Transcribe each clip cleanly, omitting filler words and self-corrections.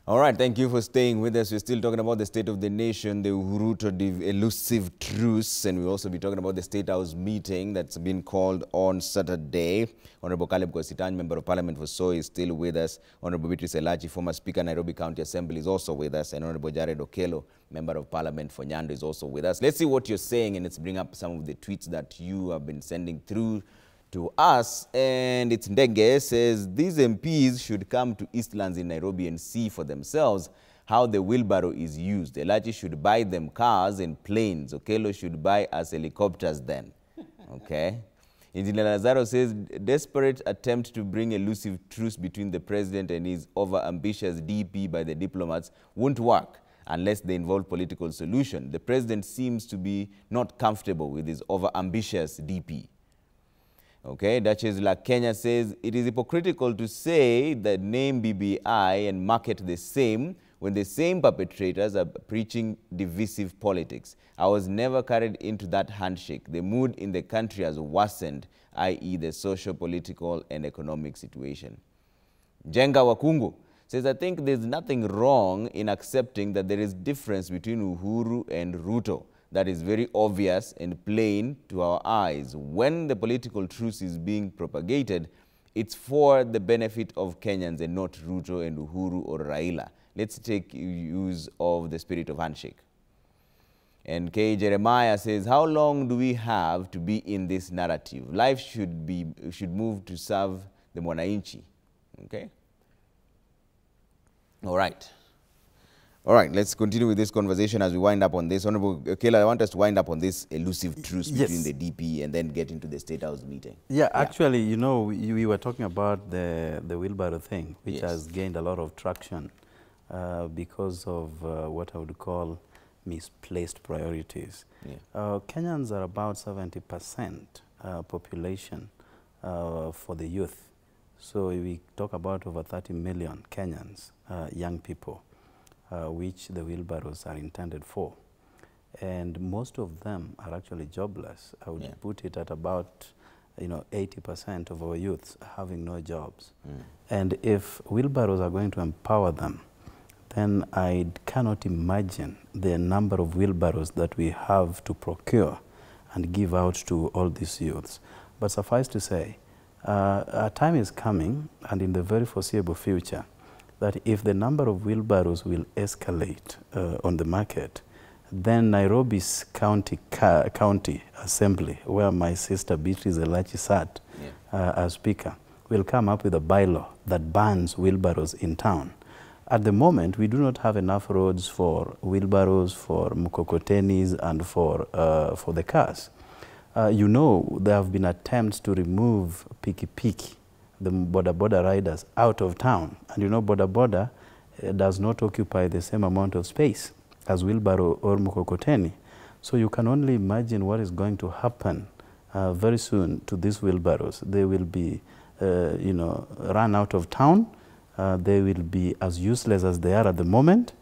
All right, thank you for staying with us. We're still talking about the state of the nation, the Ruto elusive truce, and we'll also be talking about the State House meeting that's been called on Saturday. Honorable Caleb Kositany, Member of Parliament for Soy, is still with us. Honorable Beatrice Elachi, former Speaker, Nairobi County Assembly, is also with us. And Honorable Jared Okello, Member of Parliament for Nyando, is also with us. Let's see what you're saying, and let's bring up some of the tweets that you have been sending through to us. And it's Ndege says these MPs should come to Eastlands in Nairobi and see for themselves how the wheelbarrow is used. Elachi should buy them cars and planes. Okello should buy us helicopters then. Okay. Engineer Lazaro says desperate attempt to bring elusive truce between the president and his over-ambitious DP by the diplomats won't work unless they involve political solution. The president seems to be not comfortable with his over-ambitious DP. Okay, Duchess La Kenya says, it is hypocritical to say that name BBI and market the same when the same perpetrators are preaching divisive politics. I was never carried into that handshake. The mood in the country has worsened, i.e. the social, political, and economic situation. Jenga Wakungu says, I think there's nothing wrong in accepting that there is difference between Uhuru and Ruto. That is very obvious and plain to our eyes. When the political truce is being propagated, it's for the benefit of Kenyans and not Ruto and Uhuru or Raila. Let's take use of the spirit of handshake. And K. Jeremiah says, how long do we have to be in this narrative? Life should move to serve the Mwananchi. Okay? All right. All right, let's continue with this conversation as we wind up on this. Honorable Kayla, I want us to wind up on this elusive truce between the DP and then get into the State House meeting. Yeah, actually, you know, we were talking about the wheelbarrow thing, which has gained a lot of traction because of what I would call misplaced priorities. Kenyans are about 70% population for the youth. So we talk about over 30 million Kenyans, young people. Which the wheelbarrows are intended for. And most of them are actually jobless. I would put it at about 80% of our youths having no jobs. And if wheelbarrows are going to empower them, then I cannot imagine the number of wheelbarrows that we have to procure and give out to all these youths. But suffice to say, a time is coming, and in the very foreseeable future, that if the number of wheelbarrows will escalate on the market, then Nairobi's county assembly, where my sister Beatrice Elachi sat as speaker, will come up with a bylaw that bans wheelbarrows in town. At the moment, we do not have enough roads for wheelbarrows, for mkokotenis, and for the cars. You know, there have been attempts to remove piki-piki, the boda riders, out of town. And you know, boda does not occupy the same amount of space as wheelbarrow or mkokoteni. So you can only imagine what is going to happen very soon to these wheelbarrows. They will be, run out of town. They will be as useless as they are at the moment,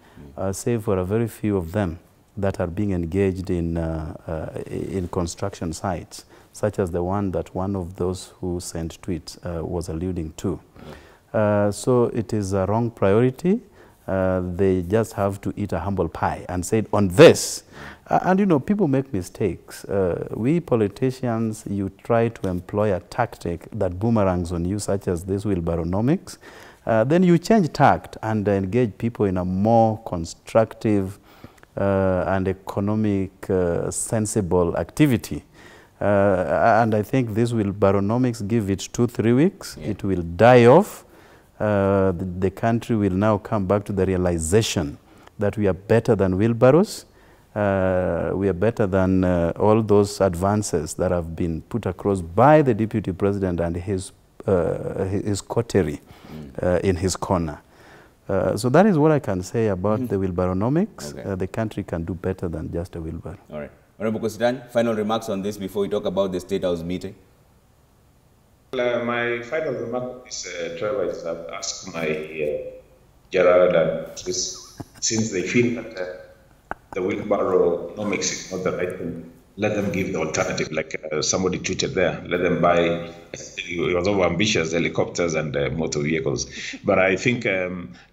save for a very few of them that are being engaged in construction sites, such as the one that one of those who sent tweets was alluding to. So it is a wrong priority. They just have to eat a humble pie and say, on this. And you know, people make mistakes. We politicians, you try to employ a tactic that boomerangs on you, such as this wheelbarrownomics. Then you change tact and engage people in a more constructive and economic, sensible activity. And I think this will, Baronomics, give it 2-3 weeks. It will die off. The country will now come back to the realization that we are better than wheelbarrows. We are better than all those advances that have been put across by the Deputy President and his coterie in his corner. So that is what I can say about the wheelbarrownomics. The country can do better than just a wheelbarrow. All right. Honorable Kositany, final remarks on this before we talk about the State House meeting? My final remark is, Trevor, is I've asked my Gerard and Chris, since they feel that the wheelbarrownomics is not the right thing, let them give the alternative, like somebody tweeted there. Let them buy, he was over ambitious, helicopters and motor vehicles. But I think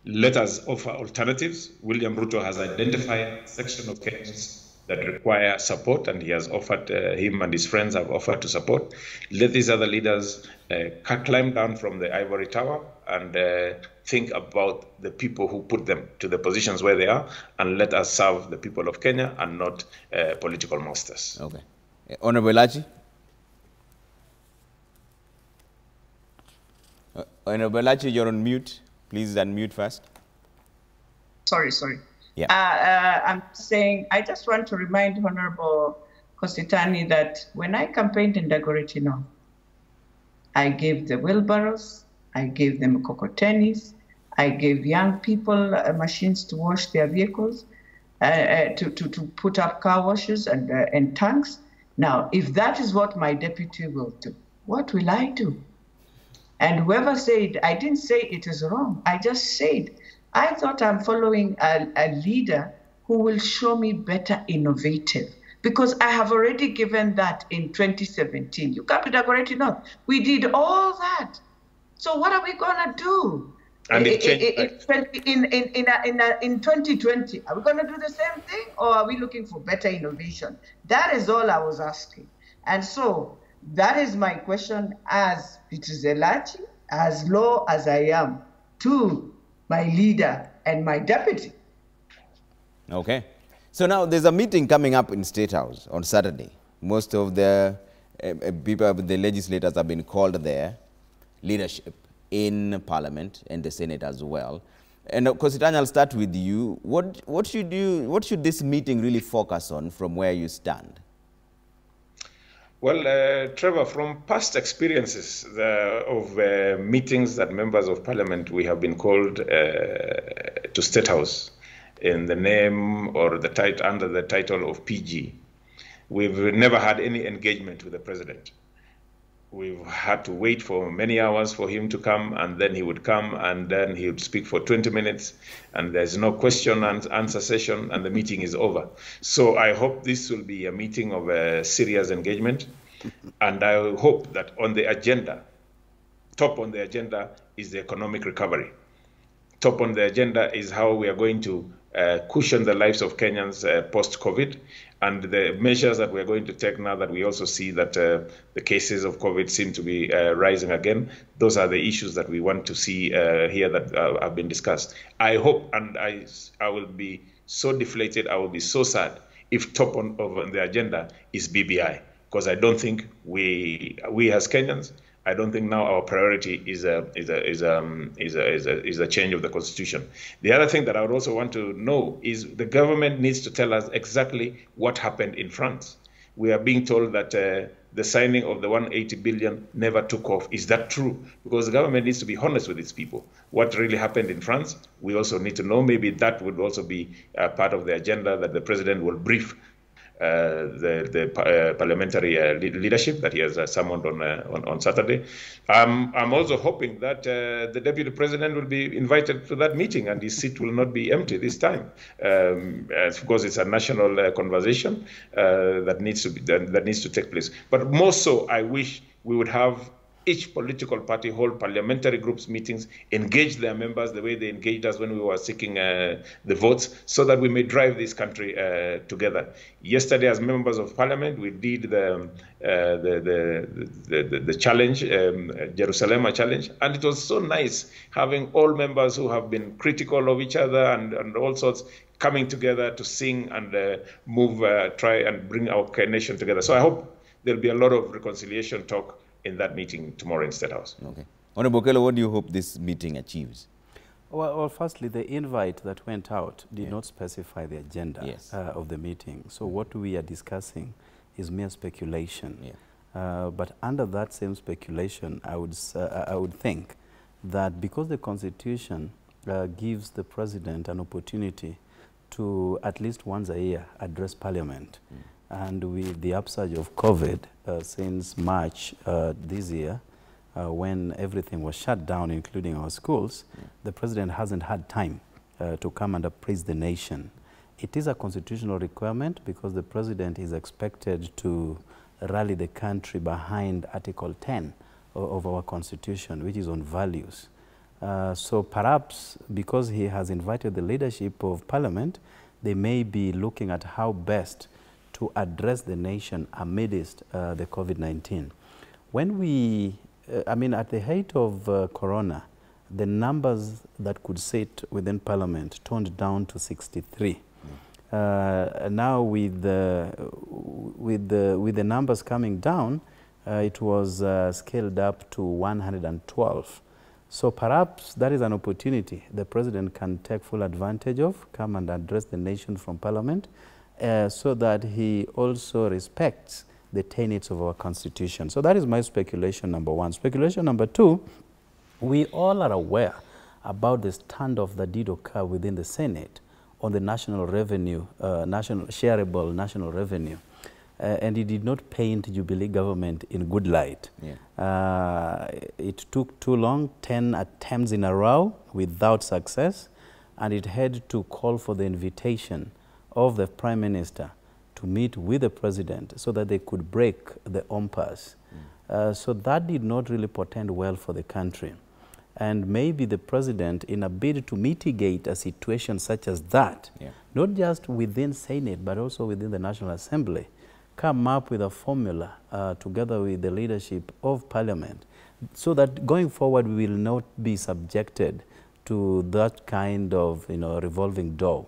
let us offer alternatives. William Ruto has identified a section of Kenyans that require support, and he has offered, him and his friends have offered to support. Let these other leaders climb down from the ivory tower and think about the people who put them to the positions where they are, and let us serve the people of Kenya and not political masters. Okay. Honorable Lachi? Honorable Lachi, you're on mute. Please unmute first. Sorry. Yeah. I'm saying, I just want to remind Honorable Kositani that when I campaigned in Dagoretti North, I gave the wheelbarrows, I gave them cocotenis, I gave young people machines to wash their vehicles, to put up car washes and tanks. Now, if that is what my deputy will do, what will I do? And whoever said, I didn't say it is wrong, I just said, I thought I'm following a leader who will show me better innovative, because I have already given that in 2017. You come to Dagoretti North, we did all that. So what are we gonna do? And in 2020, are we gonna do the same thing, or are we looking for better innovation? That is all I was asking. And so that is my question as Peter Lachi, as low as I am, to my leader and my deputy. Okay. So now there's a meeting coming up in State House on Saturday. Most of the people, the legislators have been called there, leadership in Parliament and the Senate as well. And of course, I'll start with you. What should this meeting really focus on from where you stand? Well, Trevor, from past experiences of meetings that members of Parliament, we have been called to State House in the name or the under the title of PG. We've never had any engagement with the president. We've had to wait for many hours for him to come, and then he would come, and then he would speak for 20 minutes, and there's no question and answer session, and the meeting is over. So I hope this will be a meeting of a serious engagement, and I hope that on the agenda, top on the agenda is the economic recovery. Top on the agenda is how we are going to cushion the lives of Kenyans post-COVID, and the measures that we're going to take now that we also see that the cases of COVID seem to be rising again. Those are the issues that we want to see here that have been discussed. I hope, and I will be so deflated, I will be so sad if top on the agenda is BBI, because I don't think we as Kenyans, I don't think now our priority is a change of the constitution. The other thing that I would also want to know is the government needs to tell us exactly what happened in France. We are being told that the signing of the 180 billion never took off. Is that true? Because the government needs to be honest with its people. What really happened in France, we also need to know. Maybe that would also be part of the agenda that the president will brief the parliamentary leadership that he has summoned on Saturday. I'm also hoping that the deputy president will be invited to that meeting and his seat will not be empty this time, because it's a national conversation that needs to take place. But more so, I wish we would have each political party hold parliamentary groups meetings, engage their members the way they engaged us when we were seeking the votes, so that we may drive this country together. Yesterday, as members of parliament, we did the challenge, Jerusalem challenge, and it was so nice having all members who have been critical of each other and all sorts coming together to sing and try and bring our nation together. So I hope there'll be a lot of reconciliation talk in that meeting tomorrow in State House. Okay. Honorable Bokelo, what do you hope this meeting achieves? Well, firstly, the invite that went out did not specify the agenda of the meeting. So what we are discussing is mere speculation. But under that same speculation, I would think that because the Constitution gives the President an opportunity to at least once a year address Parliament, and with the upsurge of COVID since March this year, when everything was shut down, including our schools, the president hasn't had time to come and appraise the nation It is a constitutional requirement because the president is expected to rally the country behind Article 10 of our constitution, which is on values. So perhaps because he has invited the leadership of parliament, they may be looking at how best to address the nation amidst the COVID-19. When we, at the height of Corona, the numbers that could sit within parliament toned down to 63. Now with the numbers coming down, it was scaled up to 112. So perhaps that is an opportunity the president can take full advantage of, come and address the nation from parliament, so that he also respects the tenets of our constitution. So that is my speculation number one. Speculation number two, we all are aware about the standoff that did occur within the Senate on the national revenue, shareable national revenue. And it did not paint Jubilee government in good light. Yeah. It took too long, 10 attempts in a row without success, and it had to call for the invitation of the Prime Minister to meet with the President so that they could break the impasse. So that did not really portend well for the country. And maybe the President, in a bid to mitigate a situation such as that, not just within Senate, but also within the National Assembly, come up with a formula together with the leadership of Parliament so that going forward we will not be subjected to that kind of revolving door.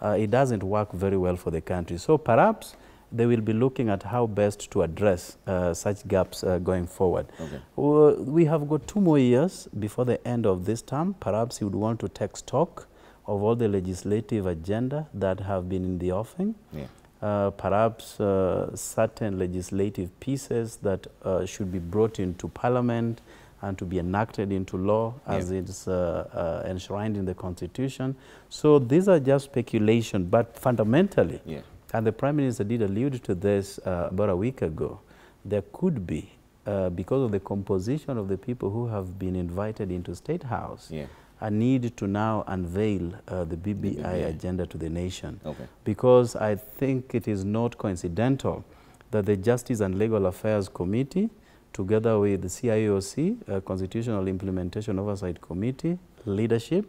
It doesn't work very well for the country. So perhaps they will be looking at how best to address such gaps going forward. Okay. We have got 2 more years before the end of this term. Perhaps you would want to take stock of all the legislative agenda that have been in the offing. Yeah. Perhaps certain legislative pieces that should be brought into Parliament and to be enacted into law as it's enshrined in the Constitution. So these are just speculation, but fundamentally, and the Prime Minister did allude to this about a week ago, there could be, because of the composition of the people who have been invited into State House, a need to now unveil the BBI agenda to the nation. Okay. Because I think it is not coincidental that the Justice and Legal Affairs Committee, together with the CIOC, Constitutional Implementation Oversight Committee, leadership,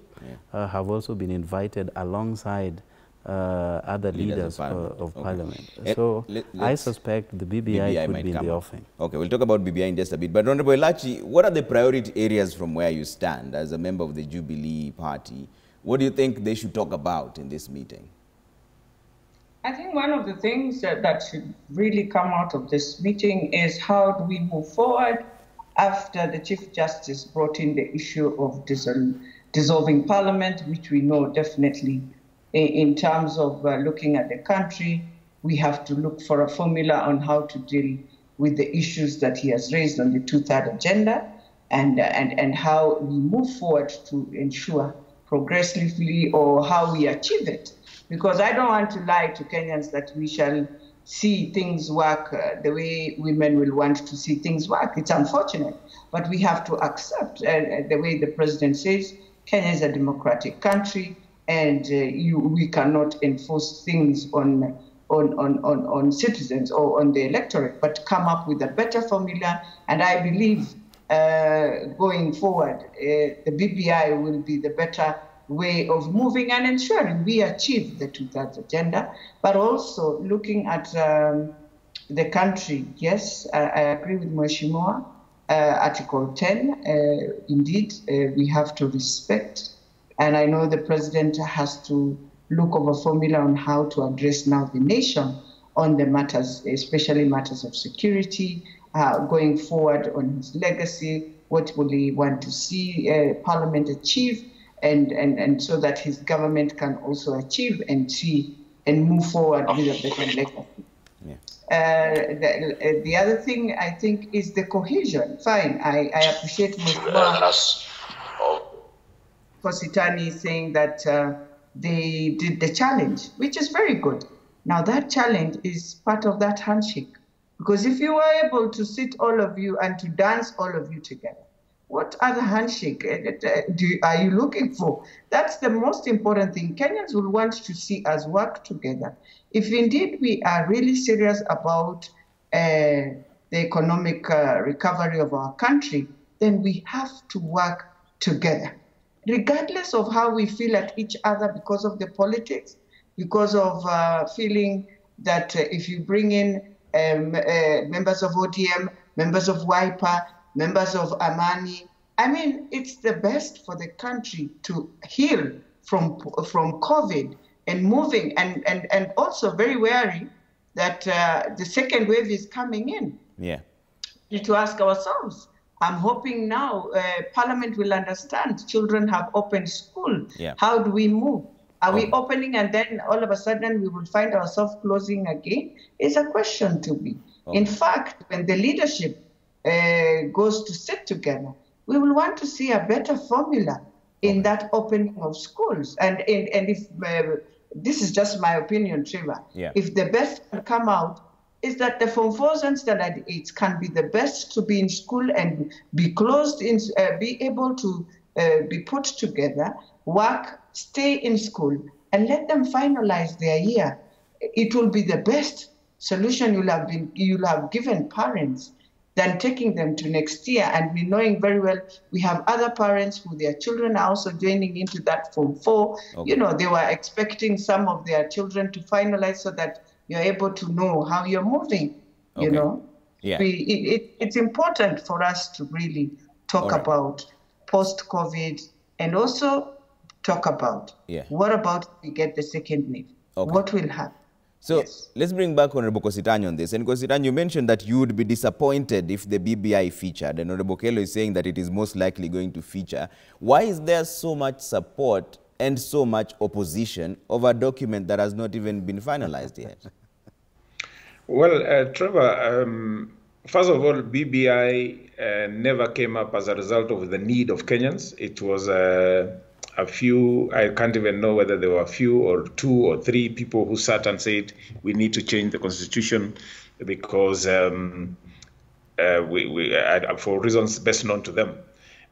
have also been invited alongside other leaders of Parliament. So I suspect the BBI could be in the offing. Okay, we'll talk about BBI in just a bit. But Honorable Elachi, what are the priority areas from where you stand as a member of the Jubilee Party? What do you think they should talk about in this meeting? I think one of the things that should really come out of this meeting is how do we move forward after the Chief Justice brought in the issue of dissolving Parliament, which we know definitely in terms of looking at the country, we have to look for a formula on how to deal with the issues that he has raised on the 2/3 agenda and how we move forward to ensure progressively or how we achieve it. Because I don't want to lie to Kenyans that we shall see things work the way women will want to see things work. It's unfortunate, but we have to accept the way the president says, Kenya is a democratic country, and we cannot enforce things on citizens or on the electorate, but come up with a better formula. And I believe going forward, the BBI will be the better way of moving and ensuring we achieve the 2/3 agenda, but also looking at the country. Yes, I agree with Mheshimiwa, Article 10, indeed, we have to respect. And I know the president has to look over formula on how to address now the nation on the matters, especially matters of security, going forward on his legacy, what will he want to see Parliament achieve, and so that his government can also achieve and see and move forward with a better legacy. Yeah. The other thing I think is the cohesion. Fine, I appreciate Kositani saying that they did the challenge, which is very good. Now that challenge is part of that handshake, because if you were able to sit all of you and to dance all of you together, What other handshake are you looking for? That's the most important thing. Kenyans will want to see us work together. If indeed we are really serious about the economic recovery of our country, then we have to work together, regardless of how we feel at each other because of the politics, because of feeling that if you bring in members of ODM, members of Wiper, members of Amani, I mean, it's the best for the country to heal from COVID and moving, and also very wary that the second wave is coming in. Yeah. To ask ourselves, I'm hoping now Parliament will understand. Children have opened school. Yeah. How do we move? Are we opening and then all of a sudden we will find ourselves closing again? It's a question to be. In fact, when the leadership goes to sit together, we will want to see a better formula in that opening of schools. And if this is just my opinion, Trevor, if the best can come out is that the Form 4s and Standard 8s can be the best to be in school and be closed, be able to be put together, work, stay in school, and let them finalize their year. It will be the best solution you'll have given parents than taking them to next year. And we knowing very well we have other parents who their children are also joining into that Form 4. You know, they were expecting some of their children to finalize so that you're able to know how you're moving, you know. Yeah. It's important for us to really talk about post-COVID and also talk about what about we get the second wave? What will happen? So let's bring back Honorable Kositanyo on this. And Kositanyo, you mentioned that you would be disappointed if the BBI featured. And Honorable Kelo is saying that it is most likely going to feature. Why is there so much support and so much opposition over a document that has not even been finalized yet? Well, Trevor, first of all, BBI never came up as a result of the need of Kenyans. It was a few, I can't even know whether there were a few or 2 or 3 people who sat and said, we need to change the constitution because for reasons best known to them.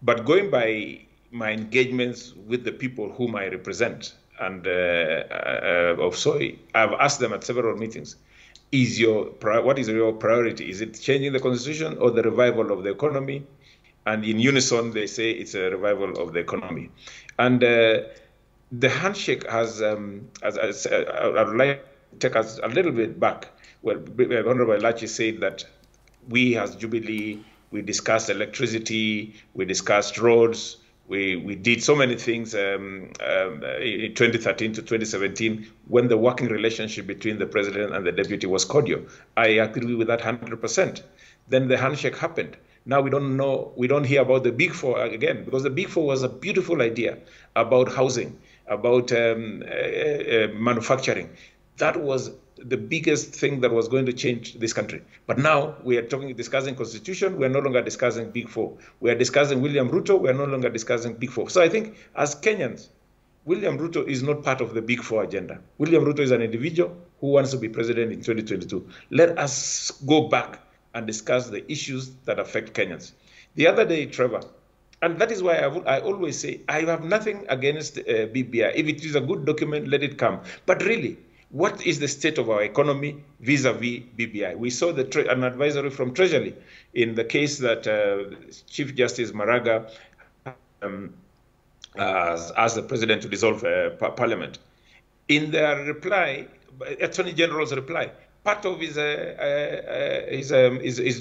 But going by my engagements with the people whom I represent and of Soy, I've asked them at several meetings, what is your priority? Is it changing the constitution or the revival of the economy? And in unison, they say it's a revival of the economy. And the handshake has, I would like to take us a little bit back. Well, Honorable Lachi said that we as Jubilee, we discussed electricity, we discussed roads, we did so many things in 2013 to 2017 when the working relationship between the president and the deputy was cordial. I agree with that 100%. Then the handshake happened. Now we don't hear about the Big Four again, because the Big Four was a beautiful idea about housing, about manufacturing. That was the biggest thing that was going to change this country. But now we are discussing constitution. We are no longer discussing Big Four. We are discussing William Ruto. We are no longer discussing Big Four. So I think as Kenyans, William Ruto is not part of the Big Four agenda. William Ruto is an individual who wants to be president in 2022. Let us go back and discuss the issues that affect Kenyans. The other day, Trevor, and that is why I always say, I have nothing against BBI. If it is a good document, let it come. But really, what is the state of our economy vis-a-vis BBI? We saw an advisory from Treasury in the case that Chief Justice Maraga asked the president to dissolve Parliament. In their reply, Attorney General's reply, part of his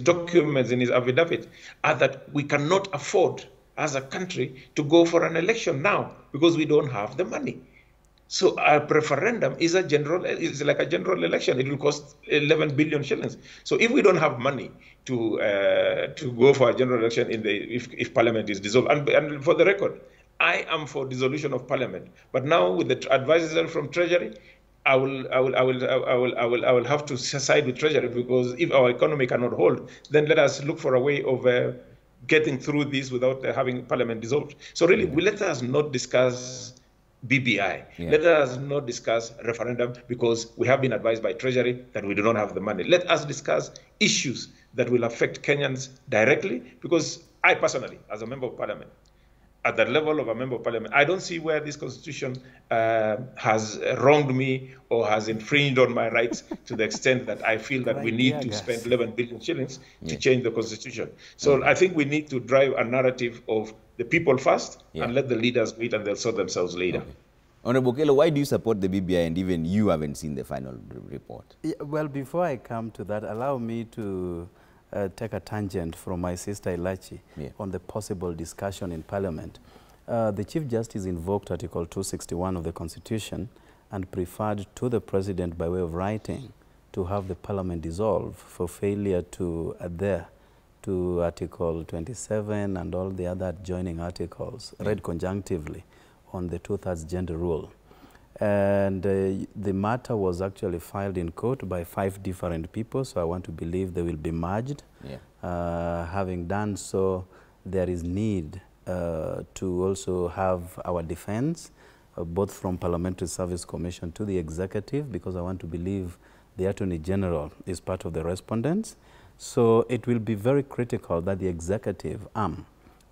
documents in his affidavit are that we cannot afford as a country to go for an election now because we don't have the money. So a referendum is like a general election. It will cost 11 billion shillings. So if we don't have money to go for a general election if Parliament is dissolved, and for the record, I am for dissolution of Parliament. But now with the advisory from Treasury, I will have to side with Treasury, because if our economy cannot hold, then let us look for a way of getting through this without having Parliament dissolved. So really, let us not discuss BBI. Let us not discuss referendum, because we have been advised by Treasury that we do not have the money. Let us discuss issues that will affect Kenyans directly, because I personally, as a member of parliament, at the level of a member of parliament, I don't see where this constitution has wronged me or has infringed on my rights to the extent that I feel that we need to spend 11 billion shillings to change the constitution. So I think we need to drive a narrative of the people first and let the leaders wait and they'll sort themselves later. Okay. Honorable Kelo, why do you support the BBI and even you haven't seen the final report? Yeah, well, before I come to that, allow me to take a tangent from my sister Ilachi on the possible discussion in Parliament. The Chief Justice invoked Article 261 of the Constitution and preferred to the President by way of writing to have the Parliament dissolve for failure to adhere to Article 27 and all the other adjoining articles, read conjunctively, on the 2/3 gender rule. And the matter was actually filed in court by 5 different people, so I want to believe they will be merged. Having done so, there is need to also have our defense, both from Parliamentary Service Commission to the executive, because I want to believe the Attorney General is part of the respondents. So it will be very critical that the executive arm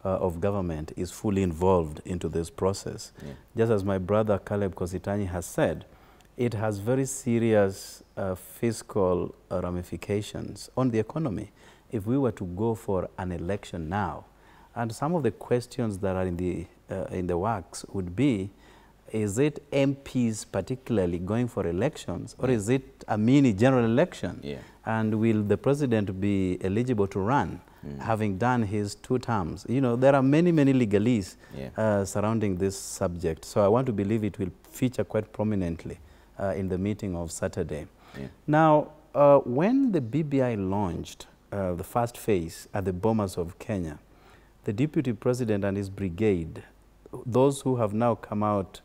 of government is fully involved into this process. Just as my brother Caleb Kositany has said, it has very serious fiscal ramifications on the economy if we were to go for an election now. And some of the questions that are in the works would be, is it MPs particularly going for elections, or is it a mini general election? And will the president be eligible to run, having done his 2 terms? You know, there are many, many legalese surrounding this subject. So I want to believe it will feature quite prominently in the meeting of Saturday. Now, when the BBI launched the first phase at the Bomas of Kenya, the Deputy President and his brigade, those who have now come out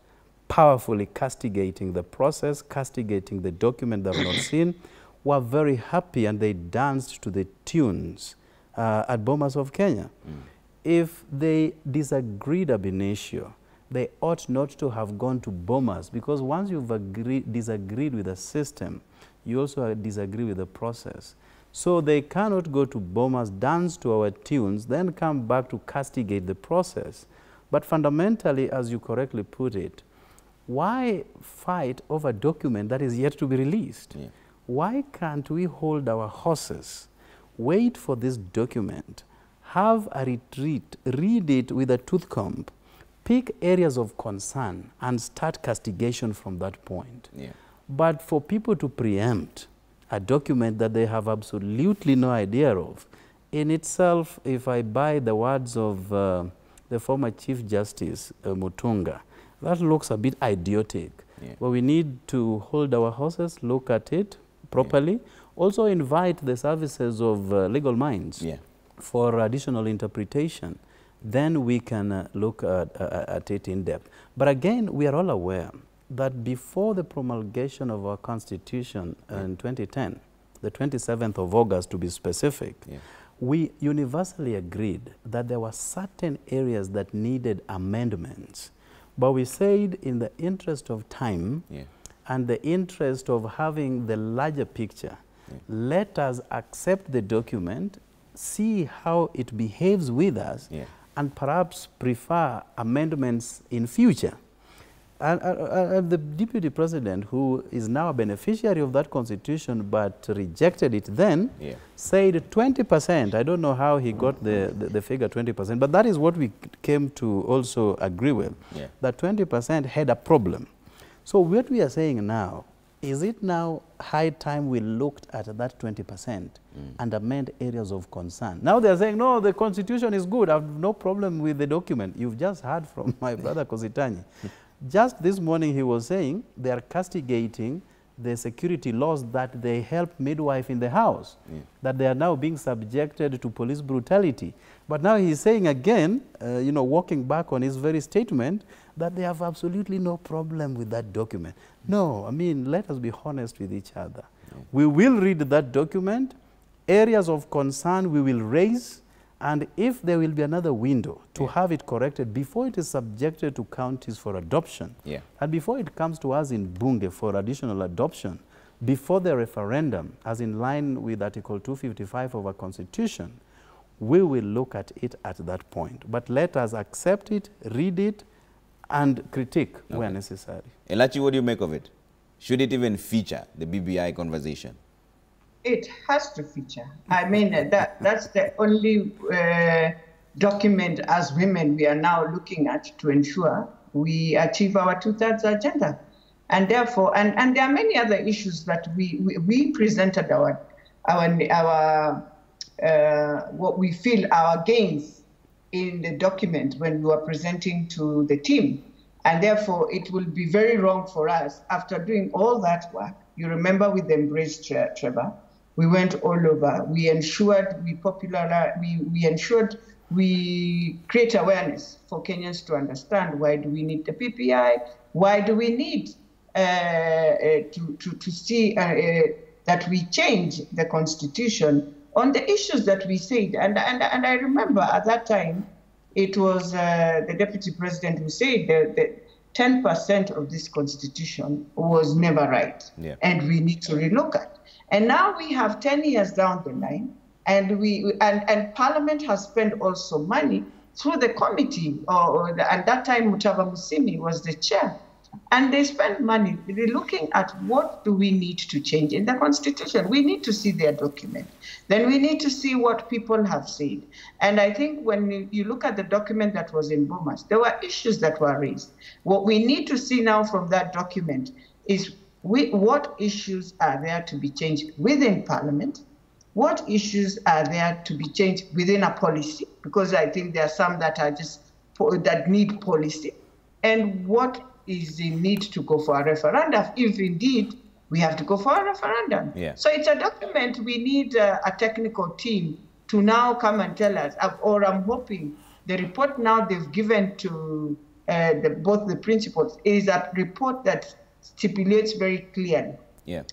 powerfully castigating the process, castigating the document they have not seen, were very happy, and they danced to the tunes at Bomas of Kenya. If they disagreed ab initio, they ought not to have gone to Bomas, because once you've disagreed with the system, you also disagree with the process. So they cannot go to Bomas, dance to our tunes, then come back to castigate the process. But fundamentally, as you correctly put it, why fight over a document that is yet to be released? Why can't we hold our horses, wait for this document, have a retreat, read it with a tooth comb, pick areas of concern, and start castigation from that point? But for people to preempt a document that they have absolutely no idea of, in itself, if I buy the words of the former Chief Justice Mutunga, that looks a bit idiotic. But we need to hold our horses, look at it properly. Also invite the services of legal minds for additional interpretation. Then we can look at it in depth. But again, we are all aware that before the promulgation of our Constitution in 2010, the 27th of August to be specific, we universally agreed that there were certain areas that needed amendments. But we said, in the interest of time and the interest of having the larger picture, let us accept the document, see how it behaves with us, and perhaps prefer amendments in future. And the Deputy President, who is now a beneficiary of that Constitution but rejected it then, said 20%. I don't know how he got the figure 20%, but that is what we came to also agree with, that 20% had a problem. So what we are saying now, is it now high time we looked at that 20% and amend areas of concern? Now they are saying, no, the Constitution is good. I have no problem with the document. You've just heard from my brother Kositany. Just this morning he was saying they are castigating the security laws that they help midwife in the house, that they are now being subjected to police brutality. But now he's saying again, you know, walking back on his very statement, that they have absolutely no problem with that document. No, I mean, let us be honest with each other. We will read that document, areas of concern we will raise, and if there will be another window to have it corrected before it is subjected to counties for adoption, and before it comes to us in Bunge for additional adoption, before the referendum, as in line with Article 255 of our Constitution, we will look at it at that point. But let us accept it, read it, and critique where necessary. Elachi, what do you make of it? Should it even feature the BBI conversation? It has to feature. I mean, that's the only document as women we are now looking at to ensure we achieve our 2/3 agenda. And therefore, and there are many other issues that we presented what we feel our gains in the document when we were presenting to the team. And therefore, it will be very wrong for us after doing all that work. You remember with the Embrace, Trevor, we went all over. We ensured we create awareness for Kenyans to understand why do we need the PPI, why do we need to see that we change the constitution on the issues that we said. And I remember at that time, it was the deputy president who said that 10% of this constitution was never right, and we need to relook at. And now we have 10 years down the line, and Parliament has spent also money through the committee, at that time Mutava Musimi was the chair. And they spend money looking at what do we need to change in the constitution. We need to see their document. Then we need to see what people have said. And I think when you look at the document that was in Bomas, there were issues that were raised. What we need to see now from that document is what issues are there to be changed within Parliament, what issues are there to be changed within a policy, because I think there are some that are that need policy, and what is the need to go for a referendum, if indeed we have to go for a referendum. So it's a document we need a technical team to now come and tell us, or I'm hoping the report now they've given to both the principals is a report that stipulates very clearly.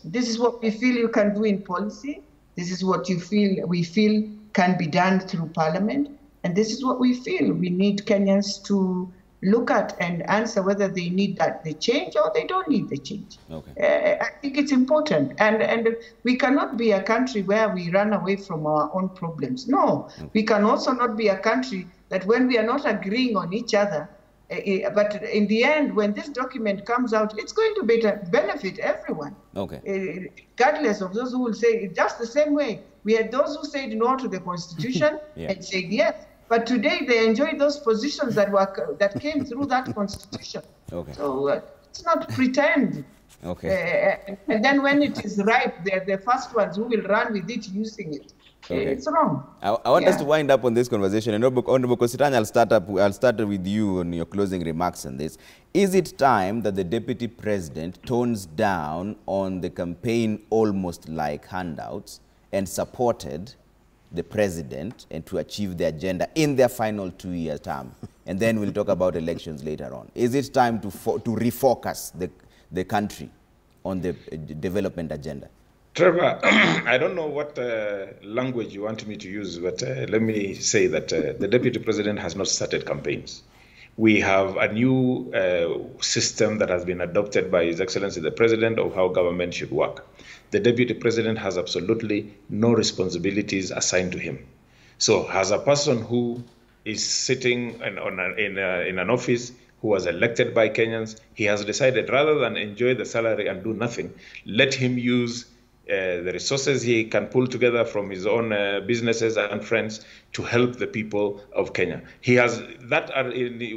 This is what we feel you can do in policy. This is what we feel can be done through Parliament. And this is what we feel we need Kenyans to look at and answer whether they need the change or they don't need the change. I think it's important. And we cannot be a country where we run away from our own problems. No, we can also not be a country that when we are not agreeing on each other, but in the end, when this document comes out, it's going to benefit everyone. Regardless of those who will say, just the same way, we had those who said no to the Constitution and said yes. But today they enjoy those positions that came through that constitution. So let's not pretend. And then when it is ripe, they're the first ones who will run with it using it. It's wrong. I want us to wind up on this conversation. And Honorable Kositany, I'll start with you on your closing remarks on this. Is it time that the Deputy President tones down on the campaign almost like handouts and supported the president and to achieve the agenda in their final 2-year term? And then we'll talk about elections later on. Is it time to refocus the country on the development agenda? Trevor, I don't know what language you want me to use, but let me say that the Deputy President has not started campaigns. We have a new system that has been adopted by His Excellency the President of how government should work. The Deputy President has absolutely no responsibilities assigned to him. So as a person who is sitting in an office, who was elected by Kenyans, he has decided rather than enjoy the salary and do nothing, let him use the resources he can pull together from his own businesses and friends to help the people of Kenya. He has that,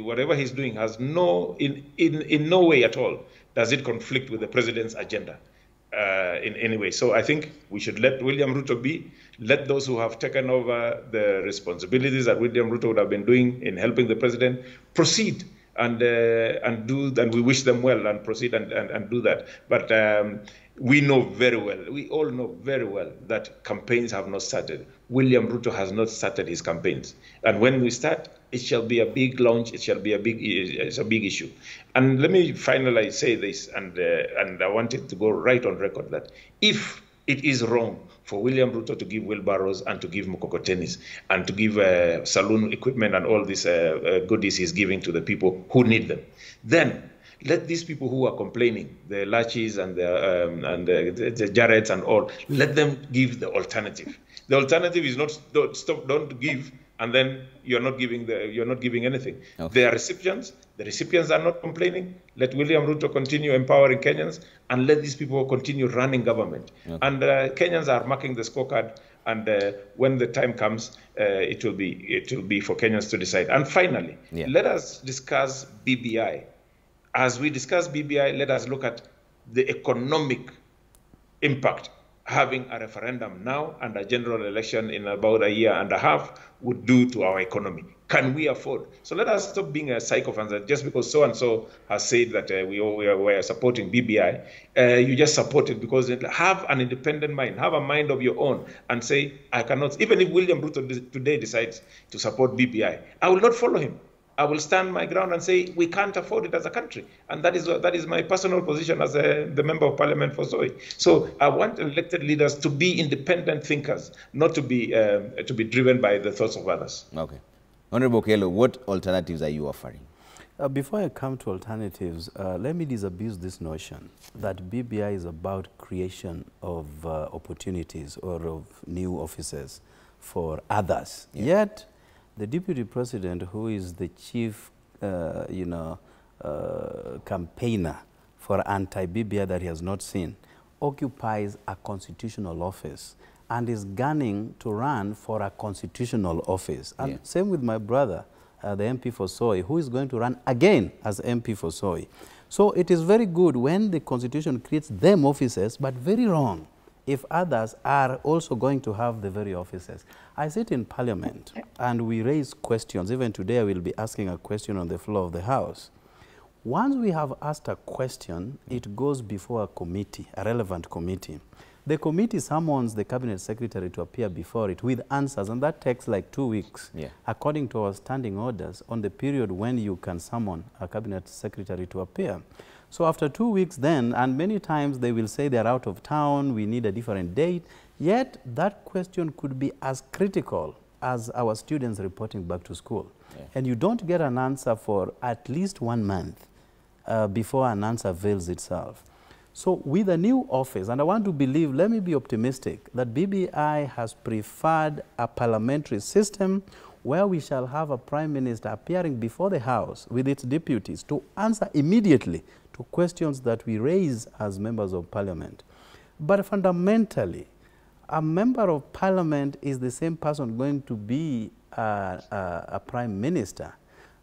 whatever he's doing has in no way at all does it conflict with the president's agenda in any way. So I think we should let William Ruto be, let those who have taken over the responsibilities that William Ruto would have been doing in helping the president proceed and we wish them well and proceed and do that. But we know very well, we all know very well that campaigns have not started. William Ruto has not started his campaigns. And when we start, it shall be a big launch, it's a big issue. And let me finally say this, and I want it to go right on record, that if it is wrong for William Ruto to give wheelbarrows and to give mukokotenis and to give saloon equipment and all these goodies he's giving to the people who need them, then let these people who are complaining, the Lachis and the Jareds and all, let them give the alternative. The alternative is not don't give, and then you're not giving anything. Okay. They are recipients. The recipients are not complaining. Let William Ruto continue empowering Kenyans, and let these people continue running government. Okay. And Kenyans are marking the scorecard. And when the time comes, it will be for Kenyans to decide. And finally, let us discuss BBI. As we discuss BBI, let us look at the economic impact having a referendum now and a general election in about a year and a half would do to our economy. Can we afford? So let us stop being a sycophants. Just because so-and-so has said that we are supporting BBI, you just support it because have an independent mind, have a mind of your own, and say, I cannot, even if William Ruto today decides to support BBI, I will not follow him. I will stand my ground and say we can't afford it as a country, and that is my personal position as the member of parliament for Soy. So I want elected leaders to be independent thinkers, not to be driven by the thoughts of others. Okay, Honorable Kelo, what alternatives are you offering? Before I come to alternatives, let me disabuse this notion that BBI is about creation of opportunities or of new offices for others. Yet, the Deputy President, who is the chief, campaigner for anti-BBI that he has not seen, occupies a constitutional office and is gunning to run for a constitutional office. And same with my brother, the MP for Soy, who is going to run again as MP for Soy. So it is very good when the Constitution creates them offices, but very wrong if others are also going to have the very offices. I sit in Parliament and we raise questions. Even today I will be asking a question on the floor of the House. Once we have asked a question, it goes before a committee, a relevant committee. The committee summons the Cabinet Secretary to appear before it with answers, and that takes like 2 weeks, according to our standing orders, on the period when you can summon a Cabinet Secretary to appear. So after 2 weeks then, and many times they will say they're out of town, we need a different date, yet that question could be as critical as our students reporting back to school. And you don't get an answer for at least 1 month before an answer veils itself. So with a new office, and I want to believe, let me be optimistic, that BBI has preferred a parliamentary system where we shall have a Prime Minister appearing before the House with its deputies to answer immediately to questions that we raise as members of Parliament. But fundamentally, a member of Parliament is the same person going to be a Prime Minister.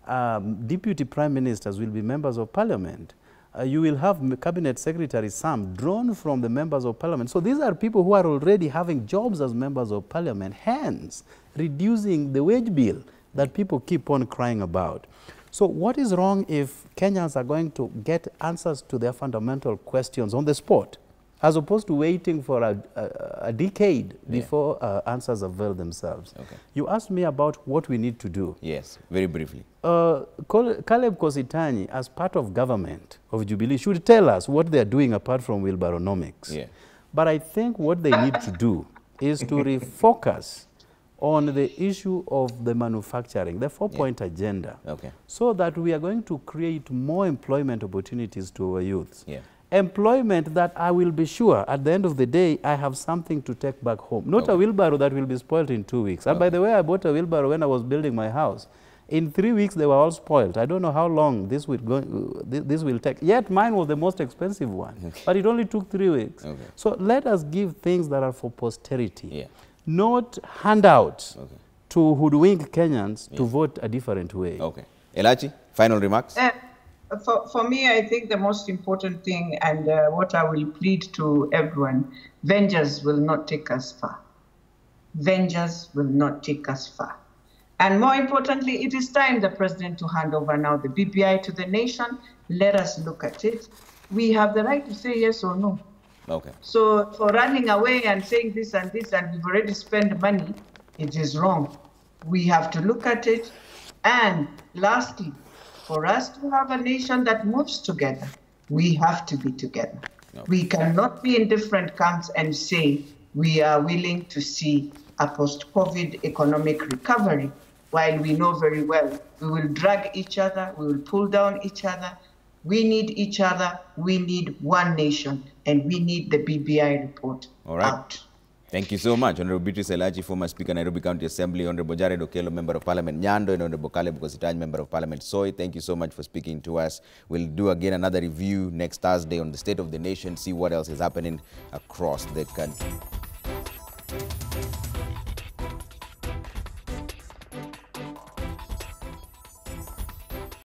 Deputy Prime Ministers will be members of Parliament. You will have Cabinet Secretaries, some drawn from the members of Parliament. So these are people who are already having jobs as members of Parliament, hence reducing the wage bill that people keep on crying about. So what is wrong if Kenyans are going to get answers to their fundamental questions on the spot, as opposed to waiting for a decade before answers avail themselves? Okay. You asked me about what we need to do. Yes, very briefly. Caleb Kositany, as part of government of Jubilee, should tell us what they are doing apart from wheelbarrownomics. But I think what they need to do is to refocus on the issue of the manufacturing, the 4-point agenda, so that we are going to create more employment opportunities to our youths. Employment that I will be sure at the end of the day I have something to take back home, not a wheelbarrow that will be spoiled in 2 weeks. And by the way, I bought a wheelbarrow when I was building my house. In 3 weeks they were all spoiled. I don't know how long this will take. Yet mine was the most expensive one, but it only took 3 weeks. So let us give things that are for posterity, not handouts to hoodwink Kenyans to vote a different way. Elachi, final remarks? For me, I think the most important thing, and what I will plead to everyone, vengeance will not take us far. Vengeance will not take us far. And more importantly, it is time the president to hand over now the BBI to the nation. Let us look at it. We have the right to say yes or no. So for running away and saying this and this, and we've already spent money, it is wrong. We have to look at it. And lastly, for us to have a nation that moves together, we have to be together. We cannot be in different camps and say we are willing to see a post-COVID economic recovery, while we know very well we will drag each other, we will pull down each other. We need each other, we need one nation, and we need the BBI report out. Thank you so much. Honorable Beatrice Elachi, former Speaker, Nairobi County Assembly, Honorable Jared Okello, Member of Parliament, Nyando, and Honorable Caleb Kositany, Member of Parliament, Soy. Thank you so much for speaking to us. We'll do again another review next Thursday on the state of the nation, see what else is happening across the country.